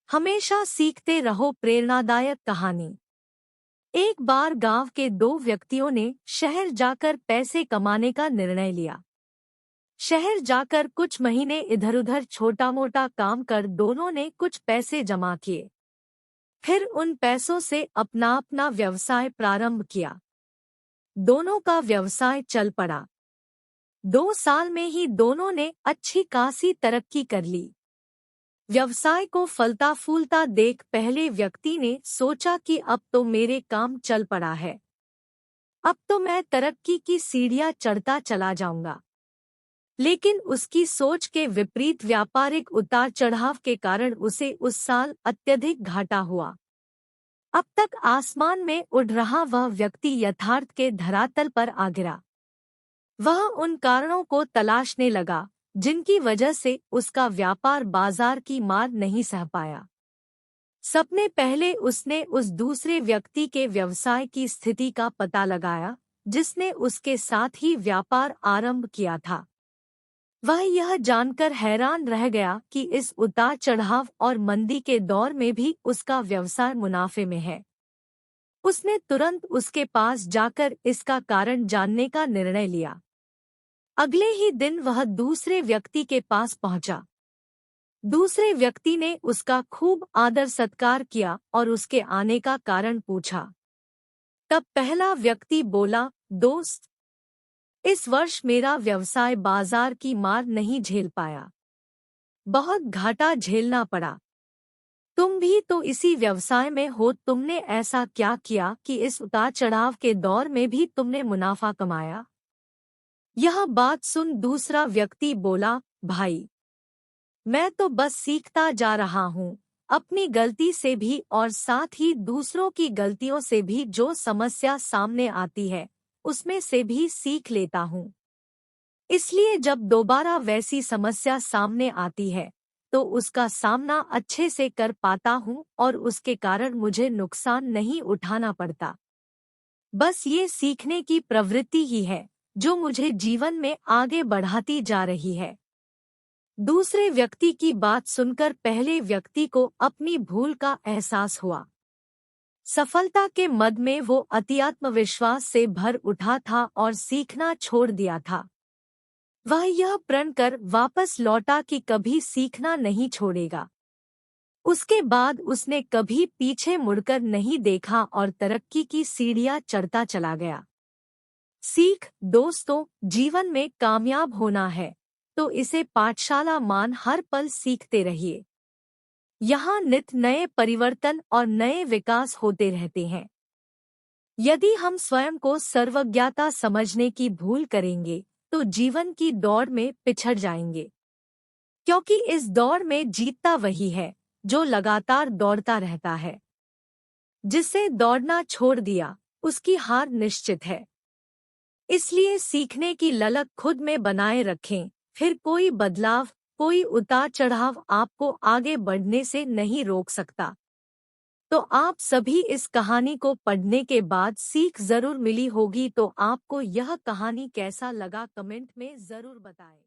हमेशा सीखते रहो। प्रेरणादायक कहानी। एक बार गांव के दो व्यक्तियों ने शहर जाकर पैसे कमाने का निर्णय लिया। शहर जाकर कुछ महीने इधर उधर छोटा मोटा काम कर दोनों ने कुछ पैसे जमा किए। फिर उन पैसों से अपना अपना व्यवसाय प्रारंभ किया। दोनों का व्यवसाय चल पड़ा। 2 साल में ही दोनों ने अच्छी खासी तरक्की कर ली। व्यवसाय को फलता फूलता देख पहले व्यक्ति ने सोचा कि अब तो मेरे काम चल पड़ा है, अब तो मैं तरक्की की सीढ़ियां चढ़ता चला जाऊंगा। लेकिन उसकी सोच के विपरीत व्यापारिक उतार चढ़ाव के कारण उसे उस साल अत्यधिक घाटा हुआ। अब तक आसमान में उड़ रहा वह व्यक्ति यथार्थ के धरातल पर आ गिरा। वह उन कारणों को तलाशने लगा जिनकी वजह से उसका व्यापार बाजार की मार नहीं सह पाया। सबने पहले उसने उस दूसरे व्यक्ति के व्यवसाय की स्थिति का पता लगाया जिसने उसके साथ ही व्यापार आरंभ किया था। वह यह जानकर हैरान रह गया कि इस उतार चढ़ाव और मंदी के दौर में भी उसका व्यवसाय मुनाफे में है। उसने तुरंत उसके पास जाकर इसका कारण जानने का निर्णय लिया। अगले ही दिन वह दूसरे व्यक्ति के पास पहुंचा। दूसरे व्यक्ति ने उसका खूब आदर सत्कार किया और उसके आने का कारण पूछा। तब पहला व्यक्ति बोला, दोस्त, इस वर्ष मेरा व्यवसाय बाजार की मार नहीं झेल पाया, बहुत घाटा झेलना पड़ा। तुम भी तो इसी व्यवसाय में हो, तुमने ऐसा क्या किया कि इस उतार चढ़ाव के दौर में भी तुमने मुनाफा कमाया? यह बात सुन दूसरा व्यक्ति बोला, भाई, मैं तो बस सीखता जा रहा हूँ, अपनी गलती से भी और साथ ही दूसरों की गलतियों से भी। जो समस्या सामने आती है उसमें से भी सीख लेता हूँ। इसलिए जब दोबारा वैसी समस्या सामने आती है तो उसका सामना अच्छे से कर पाता हूँ और उसके कारण मुझे नुकसान नहीं उठाना पड़ता। बस ये सीखने की प्रवृत्ति ही है जो मुझे जीवन में आगे बढ़ाती जा रही है। दूसरे व्यक्ति की बात सुनकर पहले व्यक्ति को अपनी भूल का एहसास हुआ। सफलता के मद में वो अति आत्मविश्वास से भर उठा था और सीखना छोड़ दिया था। वह यह प्रण कर वापस लौटा कि कभी सीखना नहीं छोड़ेगा। उसके बाद उसने कभी पीछे मुड़कर नहीं देखा और तरक्की की सीढ़ियां चढ़ता चला गया। सीख दोस्तों, जीवन में कामयाब होना है तो इसे पाठशाला मान हर पल सीखते रहिए। यहाँ नित नए परिवर्तन और नए विकास होते रहते हैं। यदि हम स्वयं को सर्वज्ञता समझने की भूल करेंगे तो जीवन की दौड़ में पिछड़ जाएंगे, क्योंकि इस दौड़ में जीतता वही है जो लगातार दौड़ता रहता है। जिसने दौड़ना छोड़ दिया उसकी हार निश्चित है। इसलिए सीखने की ललक खुद में बनाए रखें, फिर कोई बदलाव, कोई उतार चढ़ाव आपको आगे बढ़ने से नहीं रोक सकता। तो आप सभी इस कहानी को पढ़ने के बाद सीख जरूर मिली होगी। तो आपको यह कहानी कैसा लगा कमेंट में जरूर बताएं।